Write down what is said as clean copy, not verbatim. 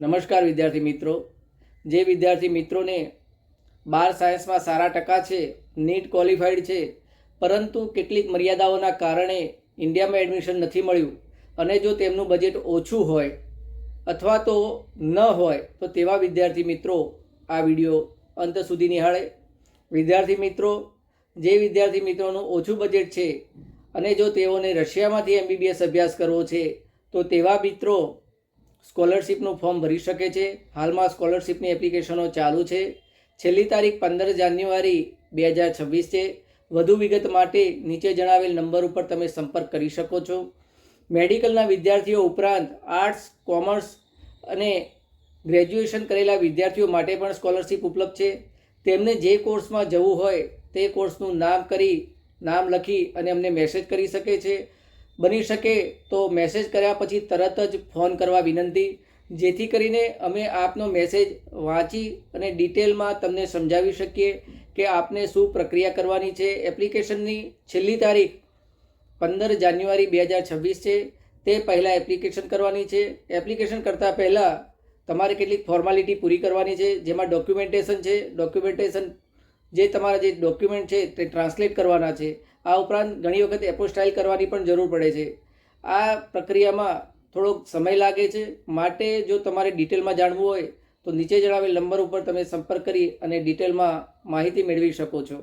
નમસ્કાર વિદ્યાર્થી મિત્રો। જે વિદ્યાર્થી મિત્રોને 12 સાયન્સમાં સારા ટકા છે, નીટ ક્વોલિફાઈડ છે, પરંતુ કેટલીક મર્યાદાઓના કારણે ઇન્ડિયામાં એડમિશન નથી મળ્યું અને જો તેમનું બજેટ ઓછું હોય અથવા તો ન હોય તો તેવા વિદ્યાર્થી મિત્રો આ વિડીયો અંત સુધી નિહાળે। વિદ્યાર્થી મિત્રો, જે વિદ્યાર્થી મિત્રોનું ઓછું બજેટ છે અને જો તેઓને રશિયામાંથી MBBS અભ્યાસ કરવો છે તો તેવા મિત્રો સ્કોલરશિપનું ફોર્મ ભરી શકે છે। હાલમાં સ્કોલરશિપની એપ્લિકેશનો ચાલુ છે। છેલ્લી તારીખ 15 જાન્યુઆરી 2026 છે। વધુ વિગત માટે નીચે જણાવેલ નંબર ઉપર તમે સંપર્ક કરી શકો છો। મેડિકલના વિદ્યાર્થીઓ ઉપરાંત આર્ટ્સ, કોમર્સ અને ગ્રેજ્યુએશન કરેલા વિદ્યાર્થીઓ માટે પણ સ્કોલરશિપ ઉપલબ્ધ છે। તેમને જે કોર્સમાં જવું હોય તે કોર્સનું નામ લખી અને અમને મેસેજ કરી શકે છે। બની શકે તો મેસેજ કર્યા પછી તરત જ ફોન કરવા વિનંતી, જેથી કરીને અમે આપનો મેસેજ વાંચી અને ડિટેલમાં તમને સમજાવી શકીએ કે આપને શું પ્રક્રિયા કરવાની છે। એપ્લિકેશનની છેલ્લી તારીખ 15 જાન્યુઆરી 2026 છે। તે પહેલાં એપ્લિકેશન કરવાની છે। એપ્લિકેશન કરતાં પહેલાં તમારે કેટલીક ફોર્માલિટી પૂરી કરવાની છે, જેમાં ડોક્યુમેન્ટેશન જે તમારા જે ડોક્યુમેન્ટ છે તે ટ્રાન્સલેટ કરવાના છે। આ ઉપરાંત ઘણી વખત એપોસ્ટાઇલ કરવાની પણ જરૂર પડે છે। આ પ્રક્રિયામાં થોડોક સમય લાગે છે, માટે જો તમારે ડિટેલમાં જાણવું હોય તો નીચે જણાવેલ નંબર ઉપર તમે સંપર્ક કરી અને ડિટેલમાં માહિતી મેળવી શકો છો।